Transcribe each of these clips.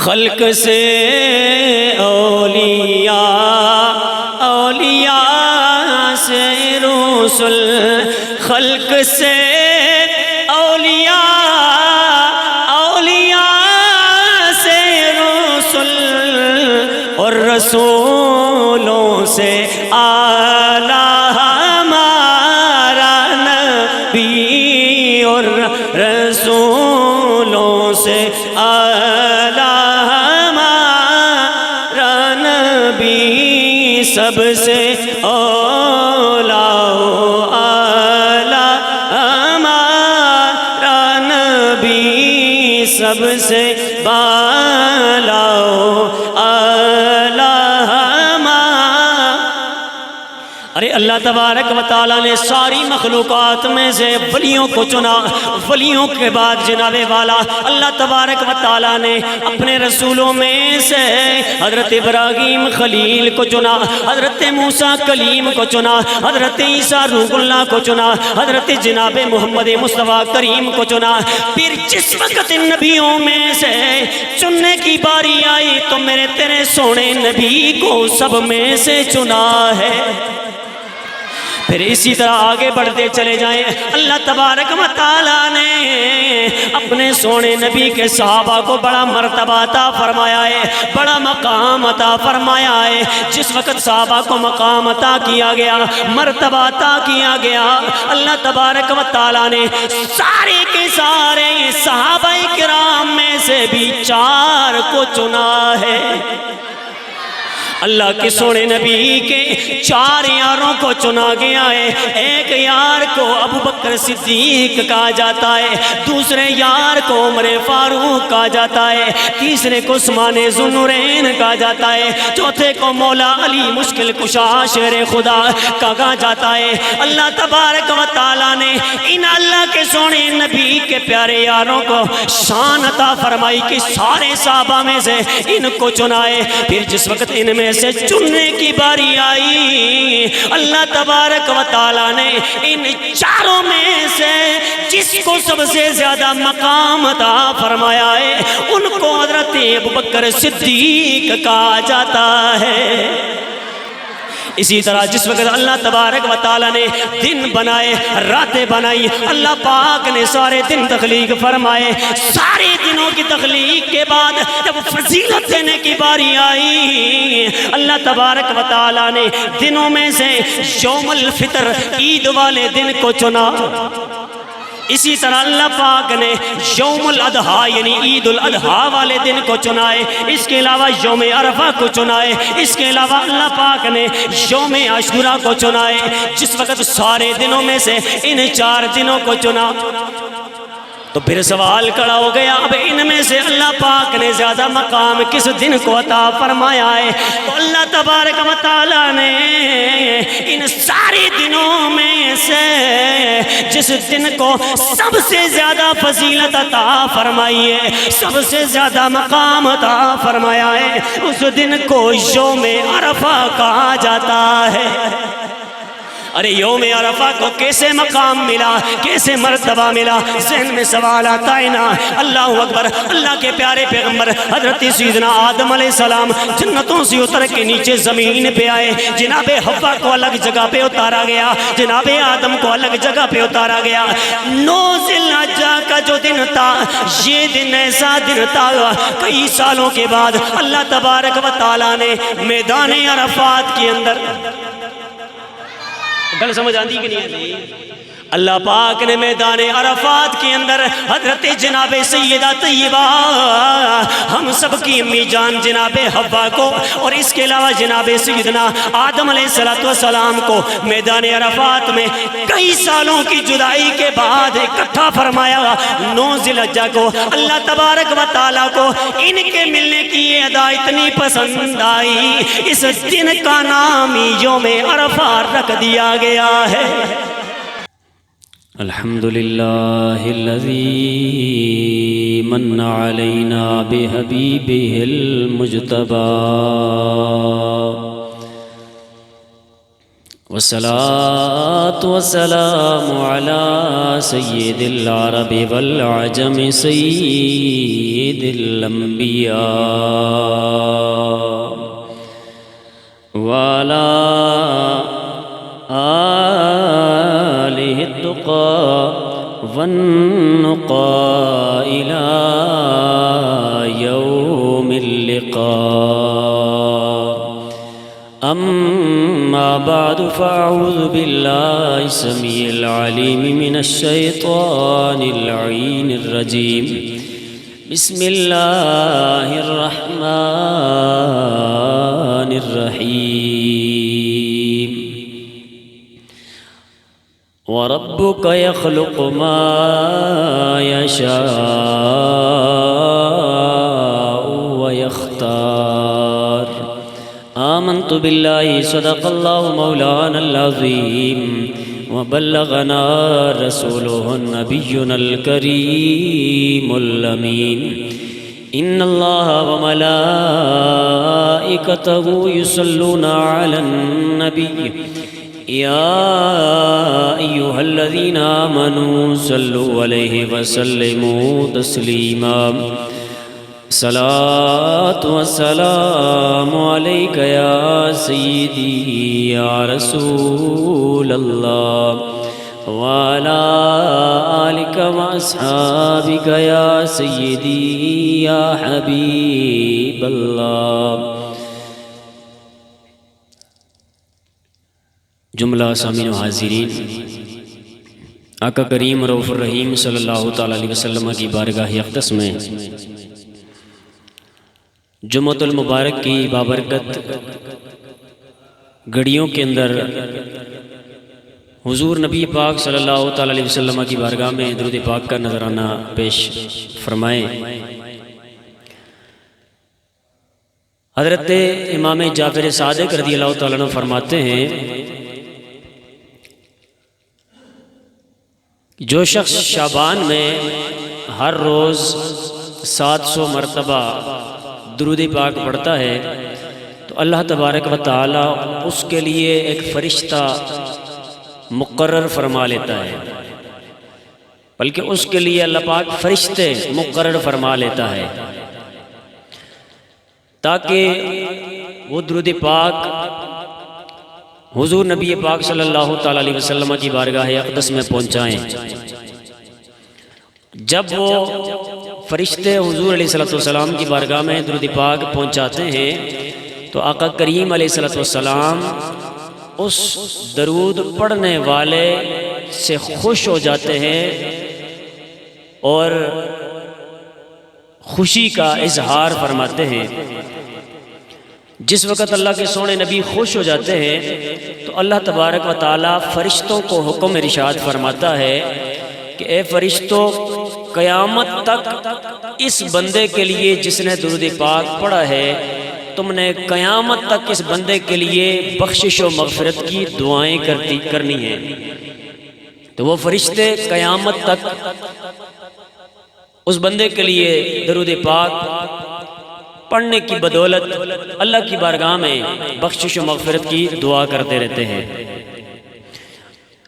خلق سے اولیاء، اولیاء سے رسل، خلق سے اولیاء، اولیاء سے رسل، اور رسولوں سے اعلیٰ ہمارا نبی، اور رسولوں سے اعلیٰ ہمارا نبی، سب سے اولیٰ اعلیٰ ہمارا نبی، سب سے بالا ارے اللہ تبارک و تعالیٰ نے ساری مخلوقات میں سے ولیوں کو چنا، ولیوں کے بعد جناب والا اللہ تبارک و تعالیٰ نے اپنے رسولوں میں سے حضرت ابراہیم خلیل کو چنا، حضرت موسیٰ کلیم کو چنا، حضرت عیسیٰ روح اللہ کو چنا، حضرت جناب محمد مصطفیٰ کریم کو چنا۔ پھر جس وقت ان نبیوں میں سے چننے کی باری آئی تو میرے تیرے سونے نبی کو سب میں سے چنا ہے۔ پھر اسی طرح آگے بڑھتے چلے جائیں، اللہ تبارک و تعالیٰ نے اپنے سونے نبی کے صحابہ کو بڑا مرتبہ عطا فرمایا ہے، بڑا مقام عطا فرمایا ہے۔ جس وقت صحابہ کو مقام عطا کیا گیا، مرتبہ عطا کیا گیا، اللہ تبارک و تعالیٰ نے سارے کے سارے صحابہ کرام میں سے بھی 4 کو چنا ہے۔ اللہ کے سونے نبی کے 4 یاروں کو چنا گیا ہے۔ ایک یار کو ابو بکر صدیق کہا جاتا ہے، دوسرے یار کو عمر فاروق کہا جاتا ہے، تیسرے کو عثمان ذو النورین کہا جاتا ہے، چوتھے کو مولا علی مشکل کشا شیر خدا کہا جاتا ہے۔ اللہ تبارک و تعالیٰ نے ان اللہ کے سونے نبی کے پیارے یاروں کو شان عطا فرمائی کہ سارے صحابہ میں سے ان کو چنائے۔ پھر جس وقت ان میں سے چننے کی باری آئی، اللہ تبارک و تعالیٰ نے ان 4 میں سے جس کو سب سے زیادہ مقام عطا فرمایا ہے ان کو حضرت ابوبکر صدیق کہا جاتا ہے۔ اسی طرح جس وقت اللہ تبارک و تعالیٰ نے دن بنائے، راتیں بنائی، اللہ پاک نے سارے دن تخلیق فرمائے۔ سارے دنوں کی تخلیق کے بعد جب فضیلت دینے کی باری آئی، اللہ تبارک و تعالیٰ نے دنوں میں سے یوم الفطر عید والے دن کو چنا۔ اسی طرح اللہ پاک نے یوم الاضحیٰ یعنی عید الاضحیٰ والے دن کو چنائے، اس کے علاوہ یوم عرفہ کو چنائے، اس کے علاوہ اللہ پاک نے یوم عاشوراء کو چنائے۔ جس وقت سارے دنوں میں سے ان 4 دنوں کو چنا تو پھر سوال کھڑا ہو گیا، اب ان میں سے اللہ پاک نے زیادہ مقام کس دن کو عطا فرمایا ہے؟ تو اللہ تبارک و تعالیٰ نے ان سارے دنوں میں سے جس دن کو سب سے زیادہ فضیلت عطا فرمائی ہے، سب سے زیادہ مقام عطا فرمایا ہے، اس دن کو یوم عرفہ کہا جاتا ہے۔ ارے یوم عرفہ کو کیسے مقام ملا، کیسے مرتبہ ملا؟ ذہن میں سوال آتا ہے نا۔ اللہ اکبر، اللہ کے پیارے پیغمبر حضرت سیدنا آدم علیہ السلام جنتوں سے اتر کے نیچے زمین پہ آئے، جناب حوا کو الگ جگہ پہ اتارا گیا، جناب آدم کو الگ جگہ پہ اتارا گیا۔ 9 ذی الحجہ کا جو دن تھا، یہ دن ایسا دن تھا کئی سالوں کے بعد اللہ تبارک و تعالیٰ نے میدان عرفات کے اندر، گل سمجھ آندی کہ نہیں آندی؟ اللہ پاک نے میدان عرفات کے اندر حضرت جناب سیدہ طیبہ ہم سب کی امی جان جناب حوا کو اور اس کے علاوہ جناب سیدنا آدم علیہ السلام کو میدان عرفات میں کئی سالوں کی جدائی کے بعد اکٹھا فرمایا۔ 9 ذی الحجہ کو اللہ تبارک و تعالیٰ کو ان کے ملنے کی یہ ادا اتنی پسند آئی، اس دن کا نام یوم عرفہ رکھ دیا گیا ہے۔ الحمدللہ الذی من علینا بحبیبہ المجتبی والصلاة والسلام على سيد العرب والعجم سيد الأنبياء وعلى آله التقى والنقى إلى يوم اللقاء. أما بعد فأعوذ بالله السميع العليم من الشيطان اللعين الرجيم. بسم الله الرحمن الرحيم. وربك يخلق ما يشاء ويختار. آمنت بالله صدق الله مولانا العظيم وبلغنا رسوله نبينا الكريم الأمين. إن الله وملائكته يصلون على النبي يا أيها الذين آمنوا صلوا عليه وسلموا تسليما. صلاة والسلام عليك يا سيدي يا رسول الله وعلى آلك وأصحابك يا سيدي يا حبيب الله. جملہ سامعین و حاضرین، آقا کریم رؤوف الرحیم صلی اللہ تعالیٰ علیہ وسلم کی بارگاہ اقدس میں جمعۃ المبارک کی بابرکت گھڑیوں کے اندر حضور نبی پاک صلی اللہ تعالیٰ علیہ وسلم کی بارگاہ میں درود پاک کا نذرانہ پیش فرمائیں. حضرت امام جعفر صادق رضی اللہ تعالیٰ عنہ فرماتے ہیں، جو شخص شعبان میں ہر روز 700 مرتبہ درود پاک پڑھتا ہے تو اللہ تبارک و تعالی اس کے لیے ایک فرشتہ مقرر فرما لیتا ہے، بلکہ اس کے لیے اللہ پاک فرشتے مقرر فرما لیتا ہے تاکہ وہ درود پاک حضور نبی پاک صلی اللہ تعالیٰ علیہ وسلم کی بارگاہ اقدس میں پہنچائیں. جب وہ فرشتے حضور علیہ السلام کی بارگاہ میں درود پاک پہنچاتے ہیں تو آقا کریم علیہ السلام اس درود پڑھنے والے سے خوش ہو جاتے ہیں اور خوشی کا اظہار فرماتے ہیں. جس وقت اللہ کے سونے نبی خوش ہو جاتے ہیں تو اللہ تبارک و تعالی فرشتوں کو حکم ارشاد فرماتا ہے کہ اے فرشتوں، قیامت تک اس بندے کے لیے جس نے درود پاک پڑھا ہے تم نے قیامت تک اس بندے کے لیے بخشش و مغفرت کی دعائیں کرنی ہیں. تو وہ فرشتے قیامت تک اس بندے کے لیے درود پاک پڑھنے کی بدولت اللہ کی بارگاہ میں بخشش و مغفرت کی دعا کرتے رہتے ہیں.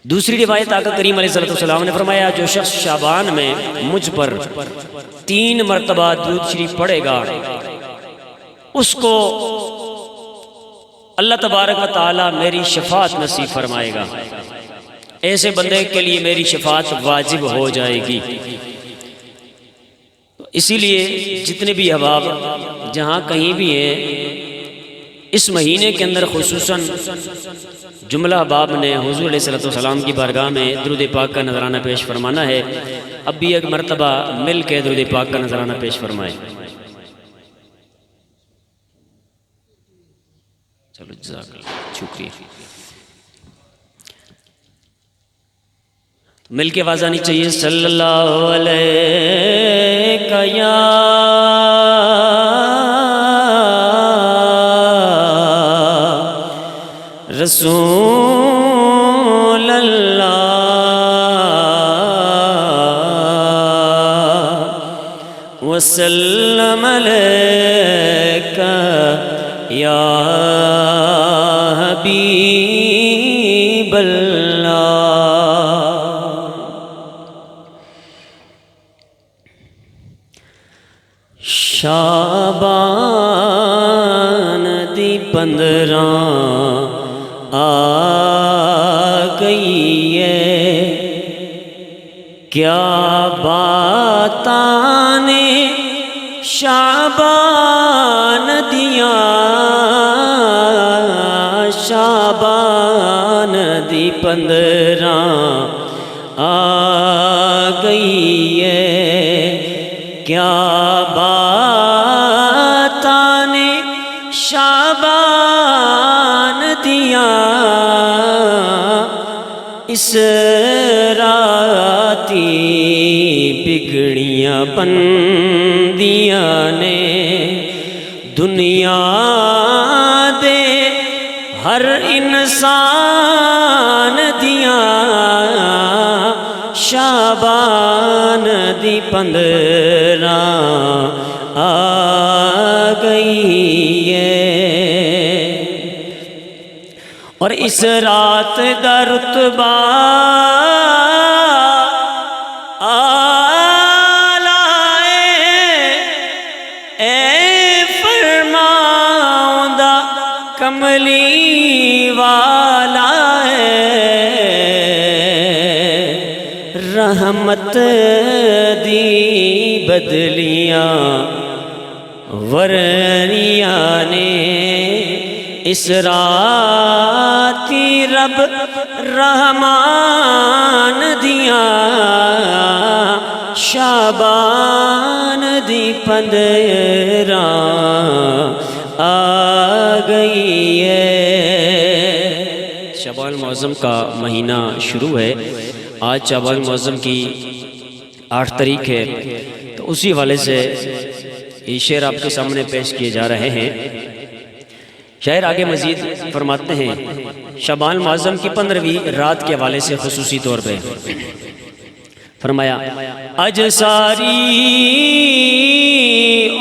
دوسری روایت آقا کریم علیہ السلام نے فرمایا، جو شخص شعبان میں مجھ پر 3 مرتبہ درود شریف پڑھے گا اس کو اللہ تبارک و تعالی میری شفاعت نصیب فرمائے گا. ایسے بندے کے لیے میری شفاعت واجب ہو جائے گی. اسی لیے جتنے بھی احباب جہاں کہیں بھی ہیں اس مہینے کے اندر خصوصاً جملہ احباب نے حضور علیہ السلام کی بارگاہ میں درود پاک کا نذرانہ پیش فرمانا ہے. اب بھی ایک مرتبہ مل کے درود پاک کا نذرانہ پیش فرمائیں. چلو جزاک اللہ، شکریہ. مل کے آواز آنی چاہیے. صلی اللہ علیہ یا رسول اللہ وسلم علیکہ یا حبیب اللہ۔ شعبان دی 15 آ گئی ہے، کیا باتاں نے شعبان دیاں، شعبان دی 15 آ گئی ہے، کیا باتاں نے شعبان دیاں، اس راتی بگڑیاں بندیاں نے، دنیا دے ہر انسان دیاں، شعبان دی 15 آ گئی ہے، اور اس رات دا رتبہ آلہ اے فرماؤندہ کملی والا ہے، رحمت دی بدلیاں ورنیاں نے، اس راتی رب رحمان دیاں، شعبان دی 15 آ گئی ہے۔ شعبان المعظم کا مہینہ شروع ہے، آج شعبان المعظم کی 8 تاریخ ہے، تو اسی حوالے سے یہ شعر آپ کے سامنے پیش کیے جا رہے ہیں۔ شاعر آگے مزید فرماتے ہیں، شعبان المعظم کی 15ویں رات کے حوالے سے خصوصی طور پہ فرمایا، اج ساری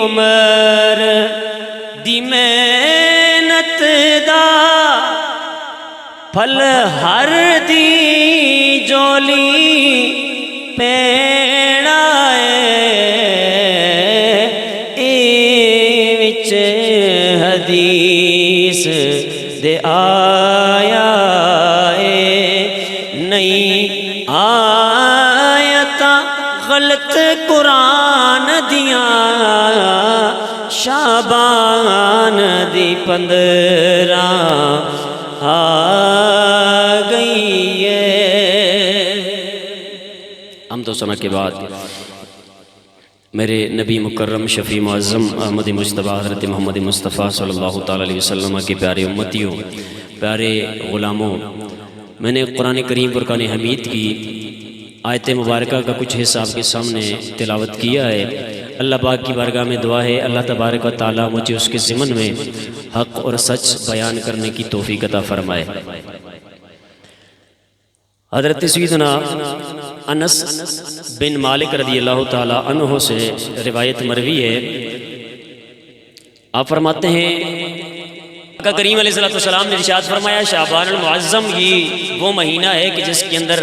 عمر دی محنت دا پھل ہر دی جولی پینا حدیث دے آیا نئی آیتاں غلط قرآن دیاں، شعبان دی 15 آ گئی ہے۔ حمد و ثنا کے بعد میرے نبی مکرم شفیع معظم احمد مجتبیٰ حضرت محمد مصطفیٰ صلی اللہ تعالیٰ علیہ وسلم کے پیارے امتیوں، پیارے غلاموں، میں نے قرآن کریم فرقان حمید کی آیت مبارکہ کا کچھ حصہ آپ کے سامنے تلاوت کیا ہے۔ اللہ پاک کی بارگاہ میں دعا ہے اللہ تبارک و تعالیٰ مجھے اس کے ضمن میں حق اور سچ بیان کرنے کی توفیق عطا فرمائے۔ حضرت سیدنا انس بن مالک رضی اللہ تعالیٰ عنہ سے روایت مروی ہے، آپ فرماتے ہیں کہ کریم علیہ السلام نے ارشاد فرمایا، شعبان المعظم یہ وہ مہینہ ہے کہ جس کے اندر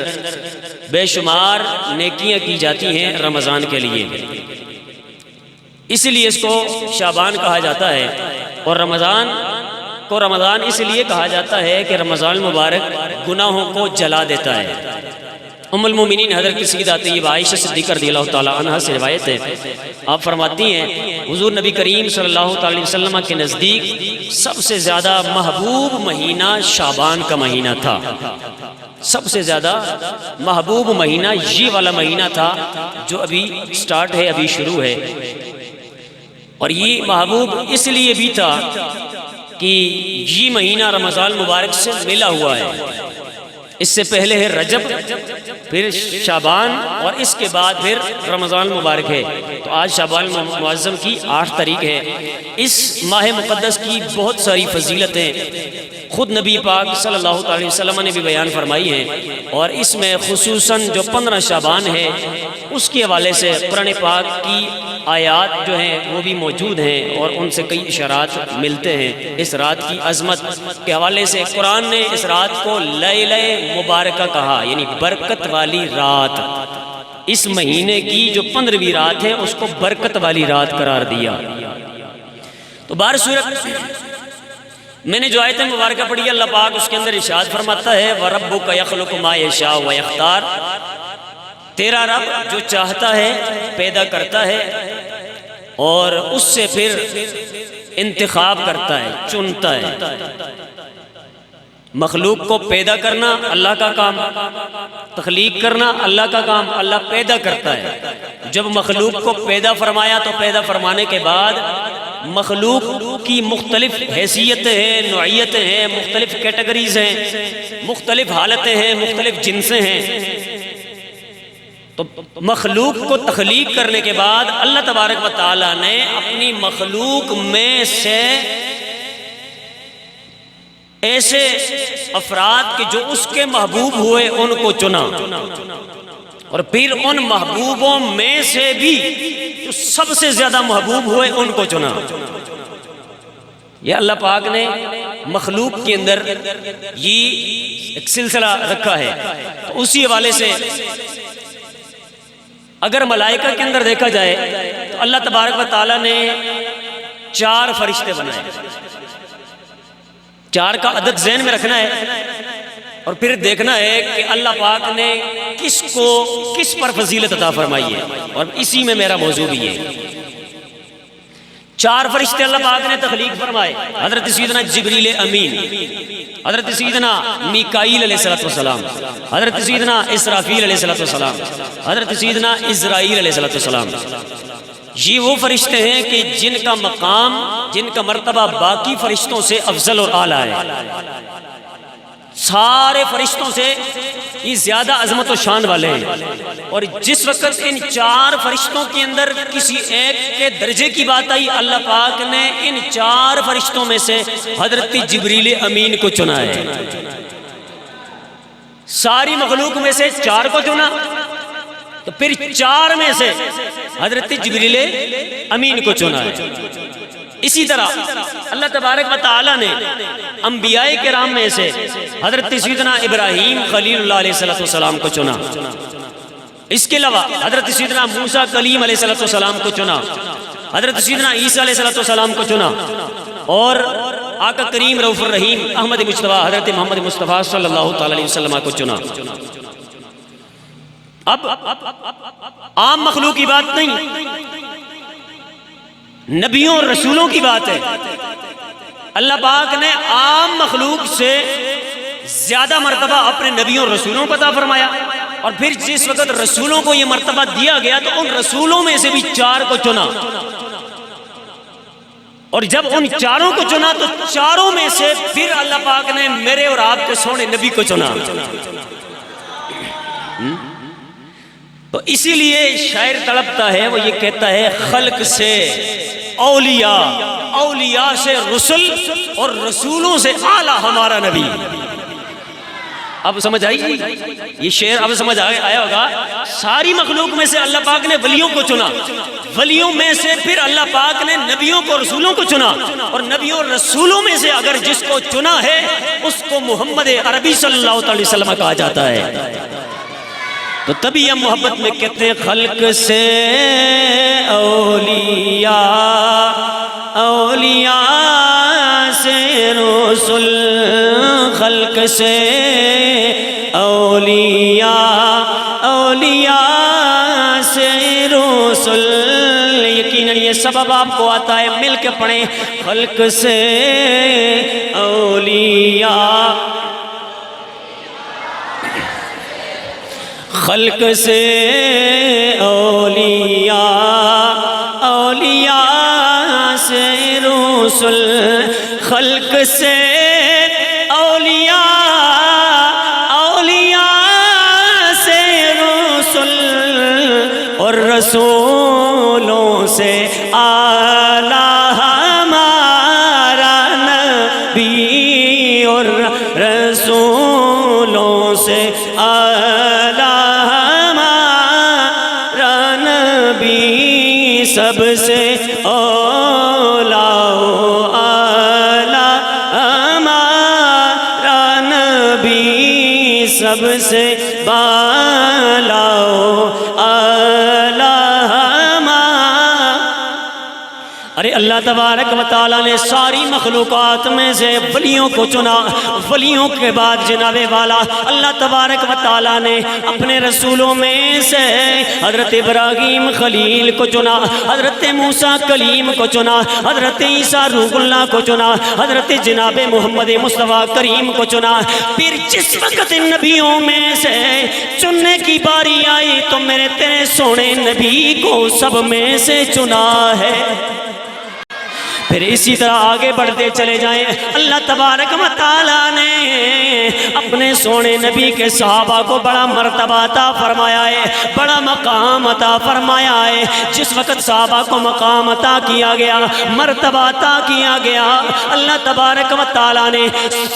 بے شمار نیکیاں کی جاتی ہیں رمضان کے لیے، اس لیے اس کو شعبان کہا جاتا ہے، اور رمضان کو رمضان اس لیے کہا جاتا ہے کہ رمضان المبارک گناہوں کو جلا دیتا ہے۔ ام المومنین حضرت سیدہ طیبہ عائشہ صدیقہ رضی اللہ تعالیٰ عنہ سے روایت ہے، آپ فرماتی ہیں حضور نبی کریم صلی اللہ علیہ وسلم کے نزدیک سب سے زیادہ محبوب مہینہ شعبان کا مہینہ تھا، سب سے زیادہ محبوب مہینہ یہ والا مہینہ تھا جو ابھی سٹارٹ ہے، ابھی شروع ہے، اور یہ محبوب اس لیے بھی تھا کہ یہ مہینہ رمضان مبارک سے ملا ہوا ہے۔ اس سے پہلے ہے رجب، پھر شعبان، اور اس کے بعد پھر رمضان مبارک ہے۔ تو آج شعبان معظم کی 8 تاریخ ہے۔ اس ماہ مقدس کی بہت ساری فضیلتیں خود نبی پاک صلی اللہ علیہ وسلم نے بھی بیان فرمائی ہیں، اور اس میں خصوصاً جو 15 شعبان ہے اس کے حوالے سے قرآن پاک کی آیات جو ہیں وہ بھی موجود ہیں اور ان سے کئی اشارات ملتے ہیں اس رات کی عظمت کے حوالے سے۔ قرآن نے اس رات کو لیلہ مبارکہ کہا، یعنی برکت والی رات۔ اس مہینے کی جو 15ویں رات ہے اس کو برکت والی رات قرار دیا۔ تو بار صورت میں نے جو آیت مبارکہ پڑھی اللہ پاک اس کے اندر ارشاد فرماتا ہے وَرَبُّكَ يَخْلُقُ مَا يَشَاءُ وَيَخْتَارُ، تیرا رب جو چاہتا ہے پیدا کرتا ہے اور اس سے پھر انتخاب کرتا ہے، چنتا ہے۔ مخلوق کو پیدا کرنا اللہ کا کام، تخلیق کرنا اللہ کا کام، اللہ پیدا کرتا ہے۔ جب مخلوق کو پیدا فرمایا تو پیدا فرمانے کے بعد مخلوق کی مختلف حیثیتیں ہیں، نوعیتیں ہیں، مختلف کیٹیگریز ہیں، مختلف حالتیں ہیں، مختلف جنسیں ہیں۔ تو مخلوق کو تخلیق کرنے کے بعد اللہ تبارک و تعالیٰ نے اپنی مخلوق میں سے ایسے افراد کے جو اس کے محبوب ہوئے ان کو چنا، اور پھر ان محبوبوں میں سے بھی جو سب سے زیادہ محبوب ہوئے ان کو چنا۔ یہ اللہ پاک نے مخلوق کے اندر یہ ایک سلسلہ رکھا ہے۔ تو اسی حوالے سے اگر ملائکہ کے اندر دیکھا جائے تو اللہ تبارک و تعالیٰ نے 4 فرشتے بنائے۔ 4 کا عدد ذہن میں رکھنا ہے اور پھر دیکھنا ہے کہ اللہ پاک نے کس کو کس پر فضیلت عطا فرمائی ہے، اور اسی میں میرا موضوع بھی ہے۔ 4 فرشتے اللہ پاک نے تخلیق فرمائے، حضرت سیدنا جبریل امین، حضرت سیدنا میکائیل علیہ السلام، حضرت سیدنا اسرافیل علیہ السلام، حضرت سیدنا اسرائیل علیہ السلام۔ یہ وہ فرشتے ہیں کہ جن کا مقام، جن کا مرتبہ باقی فرشتوں سے افضل اور اعلیٰ ہے۔ سارے فرشتوں سے یہ زیادہ عظمت و شان والے ہیں، اور جس وقت ان 4 فرشتوں کے اندر کسی ایک کے درجے کی بات آئی، اللہ پاک نے ان 4 فرشتوں میں سے حضرت جبریل امین کو چنا ہے۔ ساری مخلوق میں سے 4 کو چنا، تو پھر 4 میں سے حضرت جبریل امین کو چنا ہے۔ اسی طرح اللہ تبارک و تعالیٰ نے انبیاء کرام میں سے حضرت سیدنا ابراہیم خلیل اللہ علیہ السلام کو چنا۔ اس کے علاوہ حضرت سیدنا موسیٰ کلیم علیہ السلام کو چنا، حضرت سیدنا عیسیٰ علیہ السلام کو چنا، اور آقا کریم رؤوف الرحیم احمد مجتبیٰ حضرت محمد مصطفیٰ صلی اللہ تعالی علیہ وسلم کو چنا۔ اب عام مخلوق کی بات نہیں، نبیوں اور رسولوں کی بات ہے۔ اللہ پاک نے عام مخلوق سے زیادہ مرتبہ اپنے نبیوں اور رسولوں کو عطا فرمایا، اور پھر جس وقت رسولوں کو یہ مرتبہ دیا گیا تو ان رسولوں میں سے بھی 4 کو چنا، اور جب ان 4 کو چنا تو 4 میں سے پھر اللہ پاک نے میرے اور آپ کے سونے نبی کو چنا۔ تو اسی لیے شاعر تڑپتا ہے، وہ یہ کہتا ہے خلق سے اولیاء، اولیاء سے رسل، اور رسولوں سے اعلیٰ ہمارا نبی۔ اب سمجھ آئی یہ شعر؟ اب سمجھ آیا ہوگا۔ ساری مخلوق میں سے اللہ پاک نے ولیوں کو چنا، ولیوں میں سے پھر اللہ پاک نے نبیوں کو رسولوں کو چنا، اور نبیوں اور رسولوں میں سے اگر جس کو چنا ہے اس کو محمد عربی صلی اللہ علیہ وسلم کہا جاتا ہے۔ تو تبھی ہم محبت میں کہتے ہیں خلق سے اولیاء، اولیاء سے رسول، خلق سے اولیاء، اولیاء سے رسول۔ یقیناً یہ سبب آپ کو آتا ہے، مل کے پڑھیں خلق سے اولیاء، خلق سے اولیاء، اولیاء سے رسل، خلق سے اولیاء، اولیاء سے رسل، اور رسولوں سے اعلیٰ ہمارا نبی، اور رسولوں سے اعلیٰ ہمارا نبی، سب سب سے بالاؤ علامہ۔ ارے اللہ تبارک و تعالیٰ نے ساری مخلوقات میں سے ولیوں کو چنا، ولیوں کے بعد جناب والا اللہ تبارک و تعالیٰ نے اپنے رسولوں میں سے حضرت ابراہیم خلیل کو چنا، حضرت موسیٰ کلیم کو چنا، حضرت عیسیٰ روح اللہ کو چنا، حضرت جناب محمد مصطفیٰ کریم کو چنا۔ پھر جس وقت ان نبیوں میں سے چننے کی باری آئی تو میرے تیرے سونے نبی کو سب میں سے چنا ہے۔ پھر اسی طرح آگے بڑھتے چلے جائیں، اللہ تبارک و تعالیٰ نے اپنے سونے نبی کے صحابہ کو بڑا مرتبہ عطا فرمایا ہے، بڑا مقام عطا فرمایا ہے۔ جس وقت صحابہ کو مقام عطا کیا گیا، مرتبہ عطا کیا گیا، اللہ تبارک و تعالیٰ نے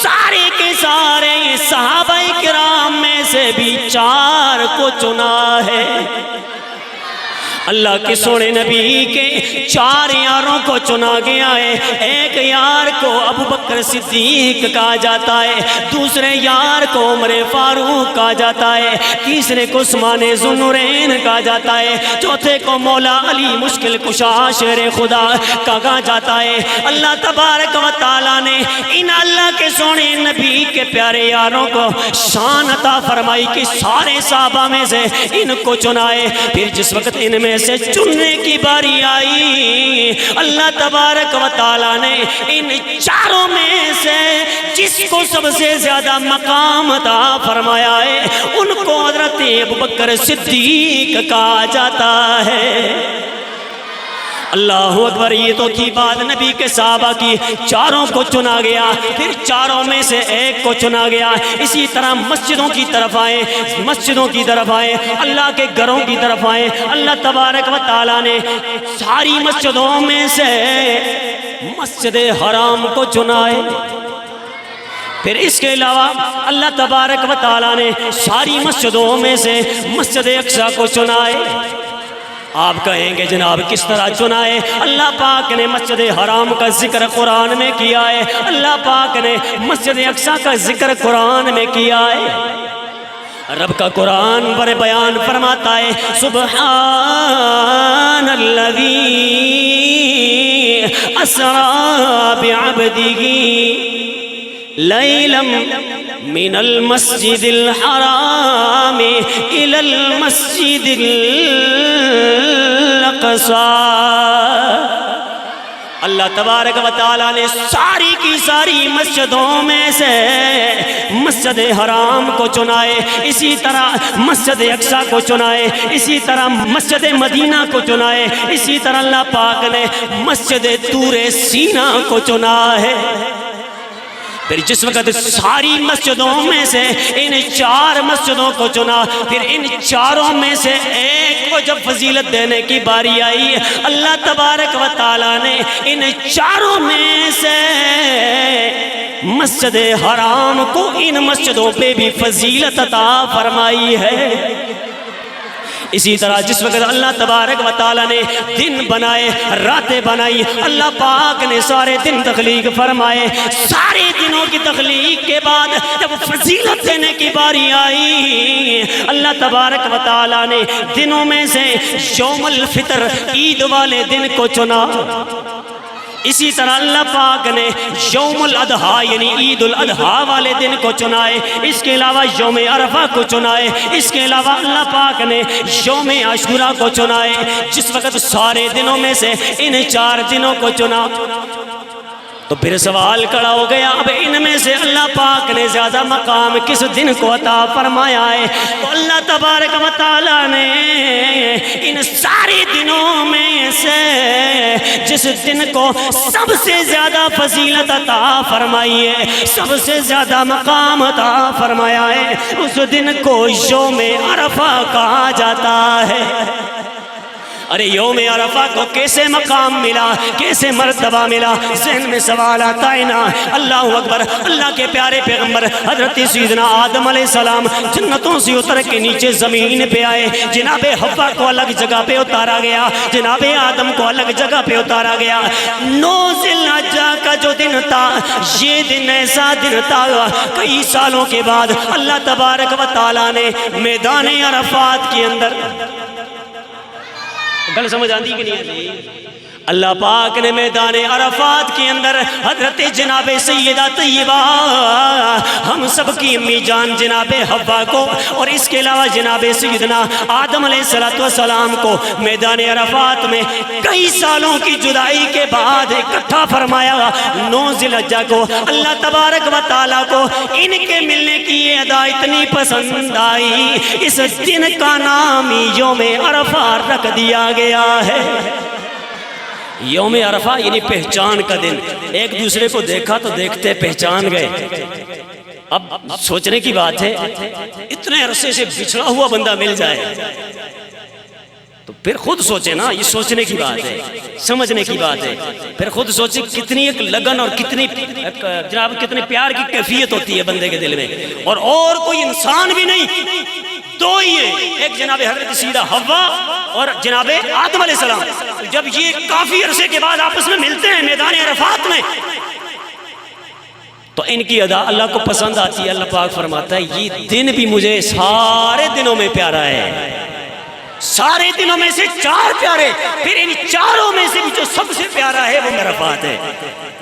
سارے کے سارے صحابہ کرام میں سے بھی 4 کو چنا ہے۔ اللہ کے سونے نبی کے 4 یاروں کو چنا گیا ہے۔ ایک یار کو ابو بکر صدیق کہا جاتا ہے، دوسرے یار کو عمر فاروق کہا جاتا ہے، تیسرے کو عثمان ذو النورین کہا جاتا ہے، چوتھے کو مولا علی مشکل کشا شیر خدا کہا جاتا ہے۔ اللہ تبارک و تعالیٰ نے ان اللہ کے سونے نبی کے پیارے یاروں کو شان عطا فرمائی کہ سارے صحابہ میں سے ان کو چنائے۔ پھر جس وقت ان میں سے چننے کی باری آئی، اللہ تبارک و تعالیٰ نے ان 4 میں سے جس کو سب سے زیادہ مقام عطا فرمایا ہے ان کو حضرت ابوبکر صدیق کہا جاتا ہے۔ اللہ اکبر، یہ تو تھی بات نبی کے صحابہ کی، 4 کو چنا گیا، پھر 4 میں سے 1 کو چنا گیا۔ اسی طرح مسجدوں کی طرف آئے، مسجدوں کی طرف آئے، اللہ کے گھروں کی طرف آئے، اللہ تبارک و تعالیٰ نے ساری مسجدوں میں سے مسجد حرام کو چنائے۔ پھر اس کے علاوہ اللہ تبارک و تعالیٰ نے ساری مسجدوں میں سے مسجد اقصی کو چنائے۔ آپ کہیں گے جناب کس طرح چنائے؟ اللہ پاک نے مسجد حرام کا ذکر قرآن میں کیا ہے، اللہ پاک نے مسجد اقصی کا ذکر قرآن میں کیا ہے۔ رب کا قرآن بڑے بیان فرماتا ہے، سبحان الذی اسری بعبدہ لیلا من المسجد الحرام الى المسجد الاقصی۔ اللہ تبارک و تعالیٰ نے ساری کی ساری مسجدوں میں سے مسجد حرام کو چنائے، اسی طرح مسجد اقصی کو چنائے، اسی طرح مسجد مدینہ کو چنائے، اسی طرح اللہ پاک نے مسجد طور سینا کو چنا ہے۔ پھر جس وقت ساری مسجدوں میں سے ان 4 مسجدوں کو چنا، پھر ان 4 میں سے 1 کو جب فضیلت دینے کی باری آئی، اللہ تبارک و تعالیٰ نے ان 4 میں سے مسجد حرام کو ان مسجدوں پہ بھی فضیلت عطا فرمائی ہے۔ اسی طرح جس وقت اللہ تبارک و تعالیٰ نے دن بنائے، راتیں بنائی، اللہ پاک نے سارے دن تخلیق فرمائے، سارے دنوں کی تخلیق کے بعد جب فضیلت دینے کی باری آئی، اللہ تبارک و تعالیٰ نے دنوں میں سے یوم الفطر عید والے دن کو چنا۔ اسی طرح اللہ پاک نے یوم الاضحیٰ یعنی عید الاضحیٰ والے دن کو چنائے، اس کے علاوہ یوم عرفہ کو چنائے، اس کے علاوہ اللہ پاک نے یوم عاشوراء کو چنائے۔ جس وقت سارے دنوں میں سے ان 4 دنوں کو چنا تو پھر سوال کھڑا ہو گیا، اب ان میں سے اللہ پاک نے زیادہ مقام کس دن کو عطا فرمایا ہے؟ تو اللہ تبارک و تعالیٰ نے ان سارے دنوں میں سے جس دن کو سب سے زیادہ فضیلت عطا فرمائی ہے، سب سے زیادہ مقام عطا فرمایا ہے، اس دن کو یوم عرفہ کہا جاتا ہے۔ ارے یوم عرفہ کو کیسے مقام ملا، کیسے مرتبہ ملا؟ ذہن میں سوال آتا ہے نا۔ اللہ اکبر، اللہ کے پیارے پیغمبر حضرت سیدنا آدم علیہ السلام جنتوں سے اتر کے نیچے زمین پہ آئے، جناب حوا کو الگ جگہ پہ اتارا گیا، جناب آدم کو الگ جگہ پہ اتارا گیا۔ 9 ذی الحجہ کا جو دن تھا، یہ دن ایسا دن تھا کئی سالوں کے بعد اللہ تبارک و تعالیٰ نے میدان عرفات کے اندر، گل سمجھ آندی کہ نہیں آندی؟ اللہ پاک نے میدان عرفات کے اندر حضرت جناب سیدہ طیبہ ہم سب کی امی جان جناب حوا کو اور اس کے علاوہ جناب سیدنا آدم علیہ السلام کو میدان عرفات میں کئی سالوں کی جدائی کے بعد اکٹھا فرمایا۔ 9 ذی الحجہ کو اللہ تبارک و تعالیٰ کو ان کے ملنے کی یہ ادا اتنی پسند آئی، اس دن کا نام یوم عرفہ رکھ دیا گیا ہے۔ یوم عرفہ یعنی پہچان کا دن، ایک دوسرے کو دیکھا تو دیکھتے پہچان گئے۔ اب سوچنے کی بات ہے، اتنے عرصے سے بچھڑا ہوا بندہ مل جائے تو پھر خود سوچے نا، یہ سوچنے کی بات ہے، سمجھنے کی بات ہے۔ پھر خود سوچے کتنی ایک لگن اور کتنی جناب کتنے پیار کی کیفیت ہوتی ہے بندے کے دل میں، اور کوئی انسان بھی نہیں، دو ہی ہے، ایک جناب حضرت سیدہ حوا اور جناب آدم علیہ السلام۔ جب یہ کافی عرصے کے بعد آپس میں ملتے ہیں میدان عرفات میں تو ان کی ادا اللہ کو پسند آتی ہے۔ اللہ پاک فرماتا ہے یہ دن بھی مجھے سارے دنوں میں پیارا ہے، سارے دنوں میں سے 4 پیارے، پھر ان 4 میں سے بھی جو سب سے پیارا ہے وہ عرفات ہے۔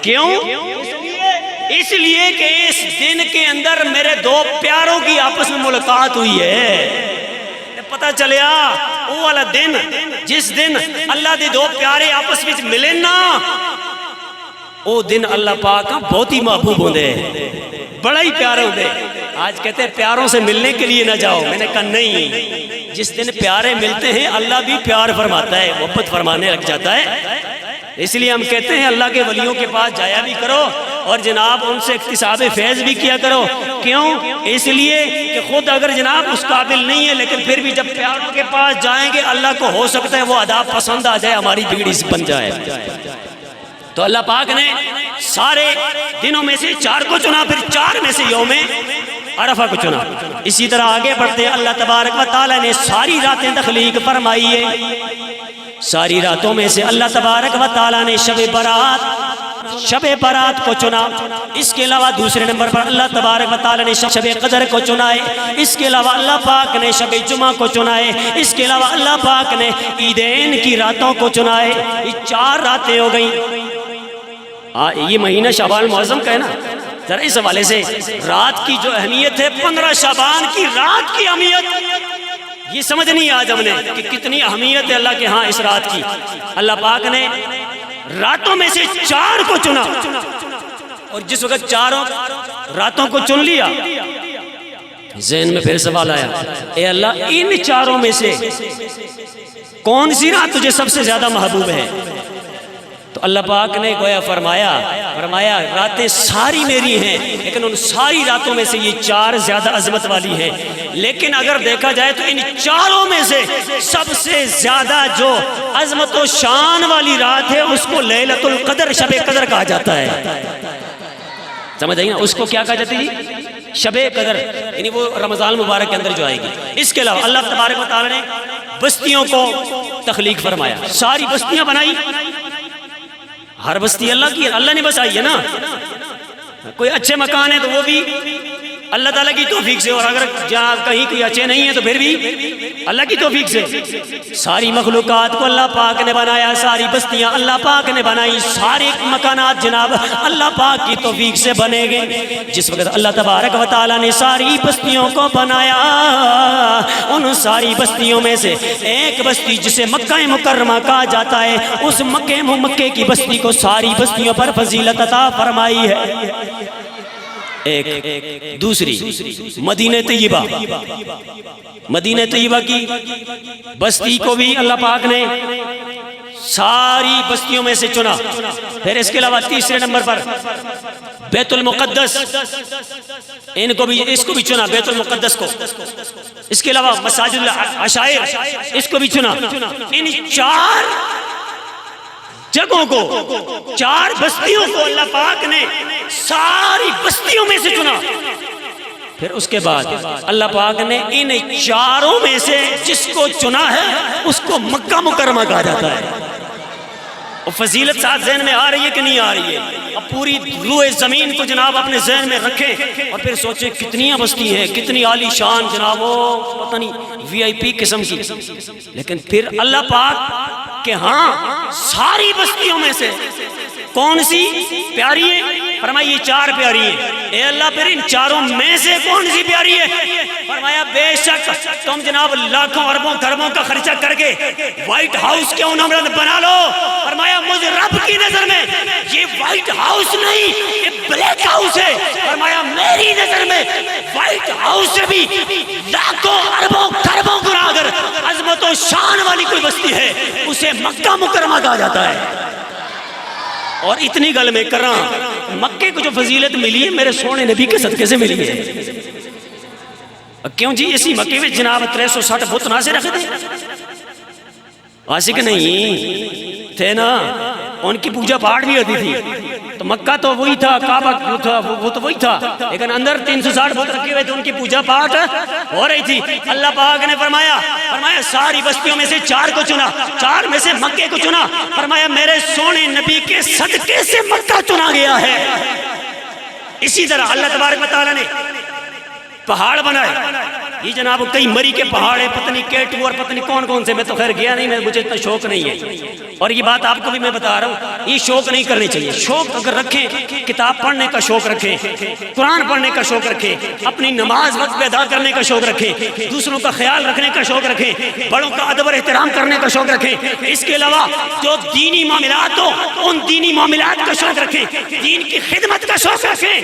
کیوں؟ اس لیے کہ اس دن کے اندر میرے 2 پیاروں کی آپس میں ملاقات ہوئی ہے۔ پتہ چلیا وہ والا دن جس دن اللہ دے 2 پیارے آپس میں ملے نا، وہ دن اللہ پاک بہت ہی محبوب ہوندے، بڑا ہی پیارے ہوندے۔ آج کہتے ہیں پیاروں سے ملنے کے لیے نہ جاؤ، میں نے کہا نہیں، جس دن پیارے ملتے ہیں اللہ بھی پیار فرماتا ہے، محبت فرمانے لگ جاتا ہے۔ اس لیے ہم کہتے ہیں اللہ کے ولیوں کے پاس جایا بھی کرو اور جناب ان سے اکتساب فیض بھی کیا کرو۔ کیوں؟ اس لیے کہ خود اگر جناب اس قابل نہیں ہے لیکن پھر بھی جب پیاروں کے پاس جائیں گے اللہ کو ہو سکتا ہے وہ ادا پسند آ جائے، ہماری بگڑی سے بن جائے۔ تو اللہ پاک نے سارے دنوں میں سے 4 کو چنا، پھر 4 میں سے یوم عرفہ کو چنا۔ اسی طرح آگے بڑھتے اللہ تبارک و تعالیٰ نے ساری راتیں تخلیق فرمائی ہے، ساری راتوں میں سے اللہ تبارک و تعالیٰ نے شب برات کو چنا۔ اس کے علاوہ دوسرے نمبر پر اللہ تبارک و تعالیٰ نے شب قدر کو چنا ہے۔ اس کے علاوہ اللہ پاک نے شب جمعہ کو چنا ہے۔ اس کے علاوہ اللہ پاک نے عیدین کی راتوں کو چنا ہے۔ یہ 4 راتیں ہو گئیں۔ یہ مہینہ شعبان معظم کا ہے نا، ذرا اس حوالے سے رات کی جو اہمیت ہے، 15 شعبان کی رات کی اہمیت یہ سمجھ نہیں آج ہم نے کہ کتنی اہمیت ہے اللہ کے ہاں اس رات کی۔ اللہ پاک نے راتوں میں سے 4 کو چنا، اور جس وقت 4 راتوں کو چن لیا ذہن میں پھر سوال آیا، اے اللہ ان 4 میں سے کون سی رات تجھے سب سے زیادہ محبوب ہے؟ تو اللہ پاک نے گویا فرمایا راتیں ساری میری ہیں، لیکن ان ساری راتوں میں سے یہ 4 زیادہ عظمت والی ہیں۔ لیکن اگر دیکھا جائے تو ان 4 میں سے سب سے زیادہ جو عظمت و شان والی رات ہے اس کو لیلۃ القدر، شب قدر کہا جاتا ہے۔ سمجھ آئی نا؟ اس کو کیا کہا جاتا ہے؟ شب قدر، یعنی وہ رمضان مبارک کے اندر جو آئے گی۔ اس کے علاوہ اللہ تبارک و تعالی نے بستیوں کو تخلیق فرمایا، ساری بستیاں بنائی۔ ہر بستی اللہ کی، اللہ نے بسائی ہے نا۔ کوئی اچھے مکان ہے تو وہ بھی اللہ تعالیٰ کی توفیق سے، اور اگر جہاں کہیں کوئی اچھے نہیں ہیں تو پھر بھی اللہ کی توفیق سے۔ ساری مخلوقات کو اللہ پاک نے بنایا، ساری بستیاں اللہ پاک نے بنائی، سارے مکانات جناب اللہ پاک کی توفیق سے بنے گئے۔ جس وقت اللہ تبارک و تعالیٰ نے ساری بستیوں کو بنایا، ان ساری بستیوں میں سے ایک بستی جسے مکہ مکرمہ کہا جاتا ہے، اس مکے کی بستی کو ساری بستیوں پر فضیلت عطا فرمائی ہے۔ ایک دوسری مدینہ طیبہ، مدینہ طیبہ کی بستی کو بھی اللہ پاک نے ساری بستیوں میں سے چنا۔ پھر اس کے علاوہ تیسرے نمبر پر بیت المقدس، اس کو بھی چنا، بیت المقدس کو۔ اس کے علاوہ مساجد العشائر، اس کو بھی چنا۔ ان 4 جگہوں کو، 4 بستیوں کو اللہ پاک نے ساری بستیوں میں سے چنا۔ پھر اس کے بعد اللہ پاک نے ان 4 میں سے جس کو چنا ہے اس کو مکہ مکرمہ کہا جاتا ہے۔ اور فضیلت ساتھ ذہن میں آ رہی ہے کہ نہیں آ رہی ہے؟ اب پوری روئے زمین کو جناب اپنے ذہن میں رکھیں اور پھر سوچیں کتنی بستی ہے، کتنی عالی شان جناب، وہ پتہ نہیں وی آئی پی قسم کی، لیکن پھر اللہ پاک کہ ہاں ساری بستیوں میں سے کون سی پیاری ہے؟ فرمایا یہ 4 پیاری ہے۔ اے اللہ پھر ان چاروں میں سے کون سی پیاری ہے؟ فرمایا بے شک تم جناب لاکھوں اربوں کروڑوں کا خرچہ کر کے وائٹ ہاؤس کیوں نہ بنا لو۔ فرمایا مجھ رب کی نظر میں یہ وائٹ ہاؤس نہیں، یہ بلیک ہاؤس ہے۔ فرمایا میری نظر میں وائٹ ہاؤس سے بھی لاکھوں اربوں کروڑوں گنا اگر عظمت و شان والی کوئی بستی ہے اسے مکہ مکرمہ کہا جاتا ہے۔ اور اتنی گل میں کر رہا ہوں، مکے کو جو فضیلت ملی ہے میرے سونے نبی کے صدقے سے ملی ہے۔ کیوں جی اسی مکے میں جناب 360 بت نہ سے رکھے تھے؟ عاشق نہیں تھے نا، ان کی پوجا پاٹ بھی ہوتی تھی۔ تو مکہ تو وہی تھا، کعبہ جو تھا وہ تو وہی تھا، لیکن اندر 360 بت رکھے ہوئے تھے، ان کی پوجا پاٹ ہو رہی تھی۔ اللہ پاک نے فرمایا ساری بستیوں میں سے 4 کو چنا، 4 میں سے مکے کو چنا۔ فرمایا میرے سونے نبی کے صدقے سے مکہ چنا گیا ہے۔ اسی طرح اللہ تبارک و تعالیٰ نے پہاڑ بنائے، یہ جناب کئی مری کے پہاڑ ہیں، پتہ نہیں K2 اور پتہ نہیں کون کون سے، میں تو خیر گیا نہیں، مجھے اتنا شوق نہیں ہے، اور یہ بات آپ کو بھی میں بتا رہا ہوں، یہ شوق نہیں کرنی چاہیے۔ شوق اگر رکھیں، کتاب پڑھنے کا شوق رکھیں، قرآن پڑھنے کا شوق رکھیں، اپنی نماز وقت پہ ادا کرنے کا شوق رکھیں، دوسروں کا خیال رکھنے کا شوق رکھیں، بڑوں کا ادب اور احترام کرنے کا شوق رکھیں۔ اس کے علاوہ جو دینی معاملات ہو ان دینی معاملات کا شوق رکھیں، دین کی خدمت کا شوق رکھیں۔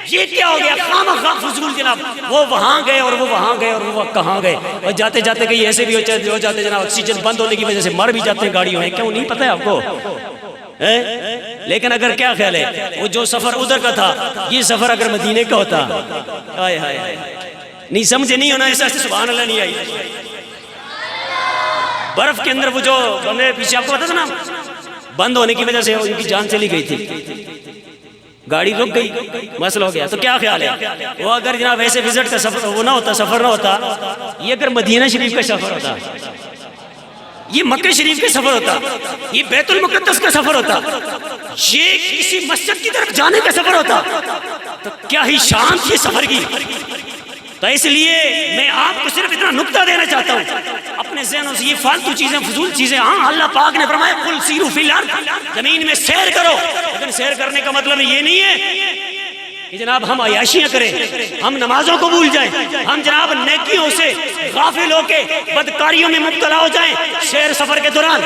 یہ کیا ہو گیا خواہ فضول جناب، وہ وہاں گئے اور وہ وہاں گئے اور وہ کہاں گئے، اور جاتے جاتے کہیں ایسے بھی ہو جاتے جناب، آکسیجن بند ہونے کی وجہ سے مر بھی جاتے ہیں گاڑیوں میں، کیوں نہیں پتہ ہے آپ کو؟ لیکن اگر کیا خیال ہے وہ جو سفر ادھر کا تھا، یہ سفر اگر مدینے کا ہوتا، ہائے ہائے نہیں سمجھے نہیں ہونا، ایسا سبحان اللہ نہیں آئی۔ برف کے اندر وہ جو بندے پیچھے آپ کو پتا تھا نا، بند ہونے کی وجہ سے ان کی جان چلی گئی تھی، گاڑی رک گئی، مسئلہ ہو گیا۔ تو کیا خیال ہے وہ اگر جناب ایسے وزٹ کا سفر وہ نہ ہوتا، سفر نہ ہوتا، یہ اگر مدینہ شریف کا سفر ہوتا، یہ مکہ شریف کا سفر ہوتا، یہ بیت المقدس کا سفر ہوتا، یہ کسی مسجد کی طرف جانے کا سفر ہوتا، تو کیا ہی شان تھی سفر کی۔ تو اس لیے میں آپ کو صرف اتنا نکتہ دینا چاہتا ہوں، اپنے ذہنوں سے یہ فالتو چیزیں فضول چیزیں، ہاں اللہ پاک نے فرمایا قل سیروا فی الارض، زمین میں سیر کرو، لیکن سیر کرنے کا مطلب یہ نہیں ہے کہ جناب ہم عیاشیاں کریں، ہم نمازوں کو بھول جائیں، ہم جناب نیکیوں سے غافل ہو کے بدکاریوں میں مبتلا ہو جائیں سیر سفر کے دوران۔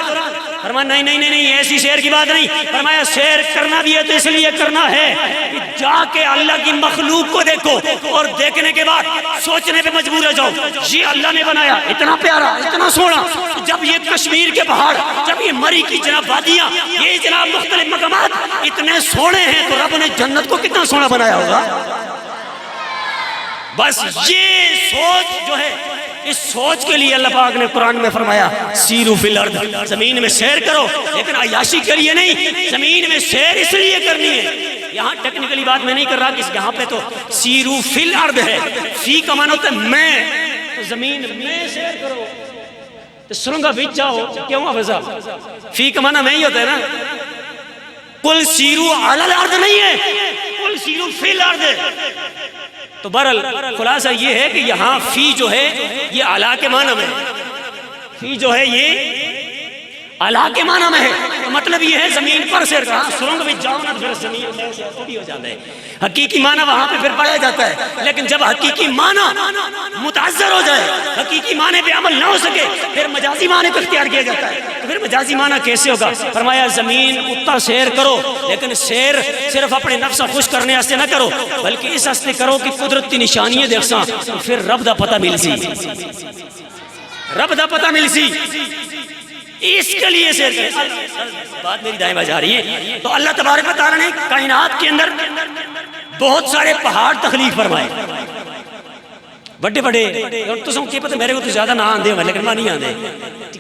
فرمایا نہیں نہیں نہیں ایسی سیر کی بات نہیں، فرمایا سیر کرنا بھی ہے تو اس لیے کرنا ہے کہ جا کے اللہ کی مخلوق کو دیکھو اور دیکھنے کے بعد سوچنے پہ مجبور ہو جاؤ، یہ اللہ نے بنایا اتنا پیارا اتنا سونا، جب یہ کشمیر کے پہاڑ، جب یہ مری کی جناب وادیاں، یہ جناب مختلف مقامات اتنے سونے ہیں تو رب نے جنت کو کتنا سونا بنایا ہوگا۔ بس یہ سوچ جو ہے، اس سوچ کے لیے اللہ پاک نے قرآن میں فرمایا سیروا فی الارض، زمین میں سیر کرو، لیکن عیاشی کے لیے نہیں، زمین میں سیر اس لیے کرنی ہے۔ یہاں ٹیکنیکلی بات میں نہیں کر رہا کہ یہاں پہ تو سیروا فی الارض ہے، فی کا معنی ہوتا ہے میں، تو زمین میں سیر کرو، تو سرنگا بیچ جاؤ، کیوں حافظ صاحب؟ فی کا معنی میں ہی ہوتا ہے نا، قل سیروا علی الارض نہیں ہے، قل سیروا فی الارض ہے۔ تو بہرحال خلاصہ یہ ہے کہ یہاں فی جو ہے یہ اعلیٰ کے معنی میں ہے، فی جو ہے یہ اعلیٰ کے معنی میں ہے، تو مطلب یہ ہے زمین پر سیر کرنا، سرنگ بھی جاؤ نا پھر زمین میں سے بھی ہو جاتا ہے، حقیقی معنی وہاں پہ پھر پایا جاتا ہے۔ لیکن جب حقیقی معنی متعذر ہو جائے، حقیقی معنی پہ عمل نہ ہو سکے، پھر مجازی معنی کو اختیار کیا جاتا ہے۔ تو پھر مجازی معنی کیسے ہوگا؟ فرمایا زمین اتنا سیر کرو، لیکن سیر صرف اپنے نفس خوش کرنے واسطے نہ کرو، بلکہ اس واسطے کرو کہ قدرت کی نشانیاں دیکھ ساں، پھر رب دا پتہ مل سی، رب دا پتہ مل سی، اس کے لیے سیر کریں۔ بات میری دائیں بازا رہی ہے۔ تو اللہ تبارک و تعالیٰ نے کائنات کے اندر بہت سارے پہاڑ تخلیق فرمائے، بڑے بڑے، تو سب کی پتہ میرے کو تو زیادہ نہ آندے ہوئے، لیکن میں نہیں آندے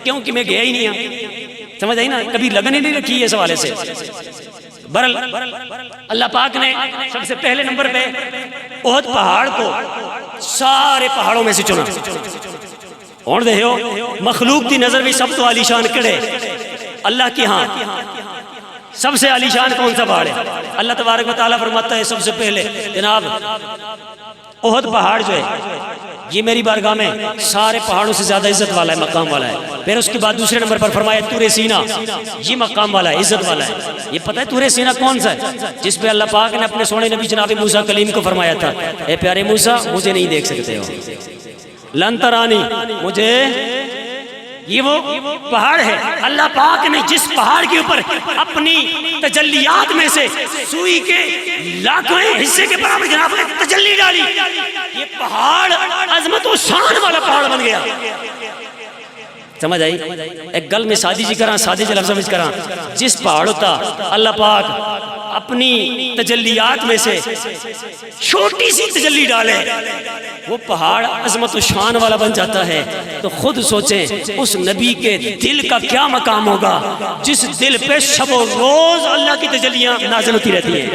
کیونکہ میں گیا ہی نہیں ہوں، سمجھ آئی نا، کبھی لگن ہی نہیں رکھی ہے اس حوالے سے۔ بہرحال اللہ پاک نے سب سے پہلے نمبر پہ احد پہاڑ کو سارے پہاڑوں میں سے چنا، اور دے ہو مخلوق دی نظر بھی سب تو عالی شان کڑے اللہ کی، ہاں سب سے عالی شان کون سا پہاڑ ہے؟ اللہ تبارک و تعالیٰ فرماتا ہے سب سے پہلے جناب احد پہاڑ جو ہے یہ میری بارگاہ میں سارے پہاڑوں سے زیادہ عزت والا ہے، مقام والا ہے۔ پھر اس کے بعد دوسرے نمبر پر فرمایا طور سینا، یہ مقام والا ہے، عزت والا ہے۔ یہ پتہ ہے طور سینا کون سا ہے؟ جس پہ اللہ پاک نے اپنے سونے نبی جناب موسیٰ کلیم کو فرمایا تھا اے پیارے موسیٰ مجھے نہیں دیکھ سکتے ہو، لن ترانی، مجھے، یہ وہ پہاڑ ہے اللہ پاک نے جس پہاڑ کے اوپر اپنی تجلیات میں سے سوئی کے لاکھویں حصے کے برابر جناب نے تجلی ڈالی، یہ پہاڑ عظمت و شان والا پہاڑ بن گیا۔ سمجھ آئی؟ ایک گل میں سادی جی کراں، سادی جی لفظ میں کراں، جس پہاڑ ہوتا اللہ پاک اپنی تجلیات میں سے چھوٹی سی تجلی ڈالے وہ پہاڑ عظمت و شان والا بن جاتا ہے، تو خود سوچیں اس نبی کے دل کا کیا مقام ہوگا جس دل پہ شب و روز اللہ کی تجلیاں نازل ہوتی رہتی ہیں۔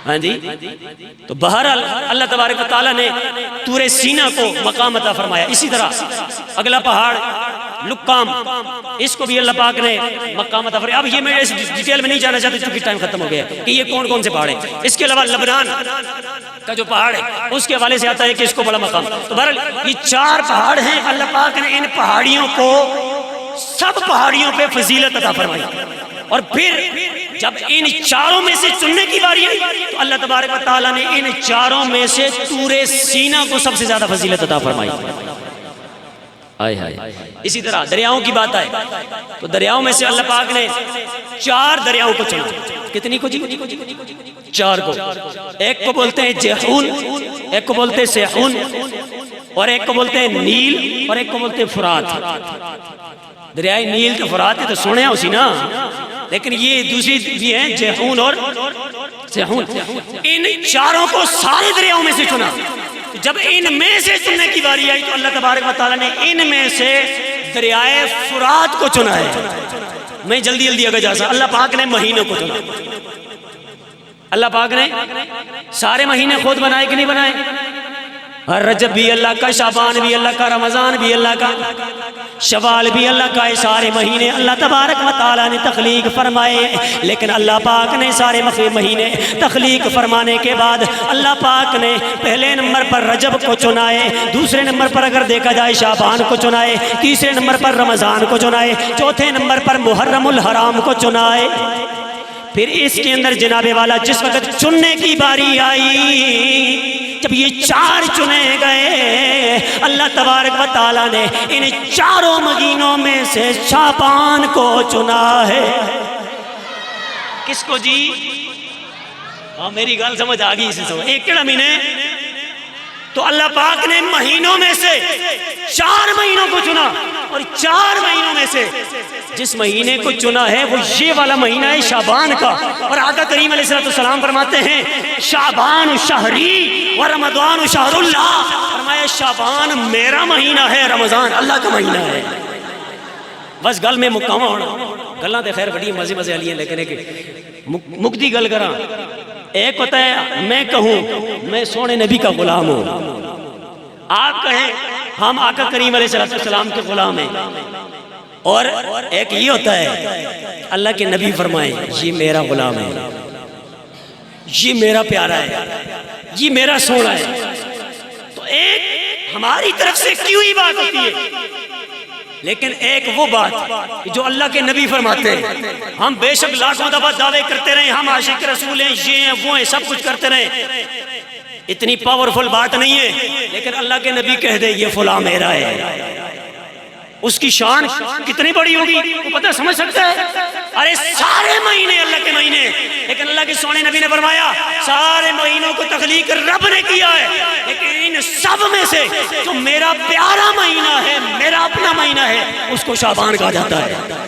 ہاں جی، تو بہرحال اللہ تبارک و تعالیٰ نے طور سینا کو مقام عطا فرمایا۔ اسی طرح اگلا پہاڑ لقام، اس کو بھی اللہ پاک نے مقام عطا فرمایا۔ اب یہ میں اس ڈیٹیل میں نہیں جانا چاہتا کیونکہ ٹائم ختم ہو گیا کہ یہ کون کون سے پہاڑ ہیں۔ اس کے علاوہ لبنان کا جو پہاڑ ہے اس کے حوالے سے آتا ہے کہ اس کو بڑا مقام، تو بہرحال یہ 4 پہاڑ ہیں، اللہ پاک نے ان پہاڑیوں کو سب پہاڑیوں پہ فضیلت عطا فرمائی، اور پھر جب ان 4 میں سے چننے کی باری آئی تو اللہ تبارک و تعالیٰ نے ان 4 میں سے طور سینا کو سب سے زیادہ فضیلت عطا فرمائی۔ آئے ہائے۔ اسی طرح دریاؤں کی بات آئے تو دریاؤں میں سے اللہ پاک نے 4 دریاؤں کو چنا۔ کتنی کو جی؟ 4 کو۔ ایک کو بولتے ہیں جیحون، ایک کو بولتے ہیں سیحون، اور ایک کو بولتے ہیں نیل، اور ایک کو بولتے ہیں فرات۔ دریائے نیل تو فرات ہے تو سنے اسی نا، لیکن یہ دوسری بھی ہیں جیحون اور سیحون۔ ان 4 کو سارے دریاؤں میں سے چنا، جب ان میں سے چننے کی باری آئی تو اللہ تبارک و تعالیٰ نے ان میں سے دریائے فرات کو چنا ہے۔ میں جلدی جلدی اگر جا سا، اللہ پاک نے مہینوں کو چنا۔ اللہ پاک نے سارے مہینے خود بنائے کہ نہیں بنائے؟ رجب بھی اللہ کا، شعبان بھی اللہ کا، رمضان بھی اللہ کا، شوال بھی اللہ کا، سارے مہینے اللہ تبارک و تعالیٰ نے تخلیق فرمائے۔ لیکن اللہ پاک نے سارے مہینے تخلیق فرمانے کے بعد اللہ پاک نے پہلے نمبر پر رجب کو چنائے، دوسرے نمبر پر اگر دیکھا جائے شعبان کو چنائے، تیسرے نمبر پر رمضان کو چنائے، چوتھے نمبر پر محرم الحرام کو چنائے۔ پھر اس کے اندر جناب والا جس وقت چننے کی باری آئی، جب یہ 4 چنے گئے، اللہ تبارک و تعالیٰ نے ان 4 مہینوں میں سے شعبان کو چنا ہے۔ کس کو جی؟ ہاں میری گل سمجھ آگئی، اسے سمجھ ایک کیڑا مہینے تو اللہ پاک نے مہینوں میں سے 4 مہینوں کو چنا، اور 4 مہینوں میں سے جس مہینے کو چنا ہے وہ یہ والا مہینہ ہے شعبان کا۔ اور آقا کریم علیہ السلام فرماتے ہیں شعبان شہری و رمضان شہر اللہ، فرمایا شعبان میرا مہینہ ہے، رمضان اللہ کا مہینہ ہے۔ بس گل میں مکاما ہونا، گلاں تے خیر بڑی مزے مزے والی ہیں، لیکن ایک مکتی گل کراں۔ ایک ہوتا ہے میں کہوں میں سونے نبی کا غلام ہوں، آپ کہیں ہم آقا کریم علیہ السلام کے غلام ہیں، اور ایک یہ ہوتا ہے اللہ کے نبی فرمائیں یہ میرا غلام ہے، یہ میرا پیارا ہے، یہ میرا سونا ہے۔ تو ایک ہماری طرف سے کیوں ہی بات ہوتی ہے، لیکن ایک وہ بات جو اللہ کے نبی فرماتے ہیں۔ ہم بے شک لاکھوں دفعہ دعوے کرتے رہے ہم عاشق رسول ہیں، یہ ہیں وہ ہیں، سب کچھ کرتے رہے، اتنی پاورفل بات نہیں ہے، لیکن اللہ کے نبی کہہ دے یہ فلاں میرا ہے، اس کی شان کتنی بڑی ہوگی وہ پتہ سمجھ سکتا ہے۔ ارے سارے مہینے اللہ کے مہینے، لیکن اللہ کے سونے نبی نے فرمایا سارے مہینوں کو تخلیق رب نے کیا ہے، لیکن ان سب میں سے جو میرا پیارا مہینہ ہے، میرا اپنا مہینہ ہے، اس کو شعبان کہا جاتا ہے۔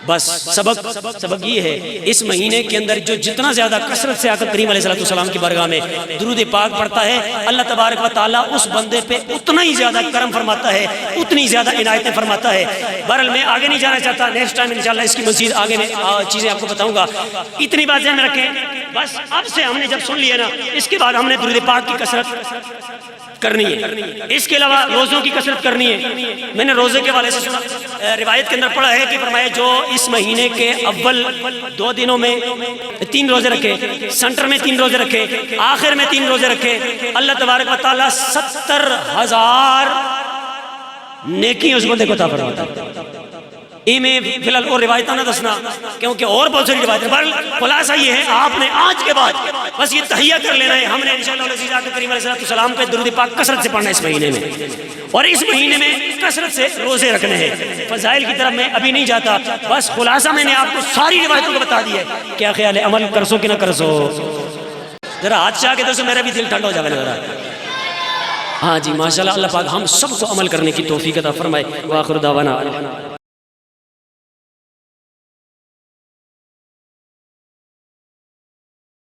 بس سبق یہ ہے اس مہینے کے اندر جو جتنا زیادہ کثرت سے آقا کریم علیہ السلام کی بارگاہ میں درود پاک پڑھتا ہے، اللہ تبارک و تعالیٰ اس بندے پہ اتنا ہی زیادہ کرم فرماتا ہے، اتنی زیادہ عنایتیں فرماتا ہے۔ بہرحال میں آگے نہیں جانا چاہتا، نیکسٹ ٹائم انشاءاللہ اس کی مزید آگے میں چیزیں آپ کو بتاؤں گا۔ اتنی بات ذہن میں رکھیں، بس اب سے ہم نے جب سن لیا نا، اس کے بعد ہم نے درود پاک کی کثرت کرنی ہے، اس کے علاوہ روزوں کی کثرت کرنی ہے۔ میں نے روزے کے حوالے سے سنا، روایت کے اندر پڑھا ہے کہ فرمایا جو اس مہینے کے اول 2 دنوں میں 3 روزے رکھے، سنٹر میں 3 روزے رکھے، آخر میں 3 روزے رکھے، اللہ تبارک و تعالیٰ 70,000 نیکیاں اس بندے کو عطا فرماتا ہے۔ میں فی الحال اور روایتاں نہ دسنا کیونکہ اور بہت ساری روایتیں، بل خلاصہ یہ ہے آپ نے آج کے بعد بس یہ تہیہ کر لینا ہے، ہم نے انشاءاللہ العزیز آقا کریم علیہ السلام پہ درود پاک کثرت سے پڑھنا ہے اس مہینے میں، اور اس مہینے میں کثرت سے روزے رکھنے ہیں۔ فضائل کی طرف میں ابھی نہیں جاتا، بس خلاصہ میں نے آپ کو ساری روایتوں کو بتا دی ہے۔ کیا خیال ہے، عمل کرسو کہ نہ کرسو؟ ذرا ہاتھ چاہ کے تو میرا بھی دل ٹھنڈا ہو جائے گا ذرا۔ ہاں جی ماشاءاللہ، اللہ پاک ہم سب کو عمل کرنے کی توفیق عطا فرمائے۔ وآخر دعوانا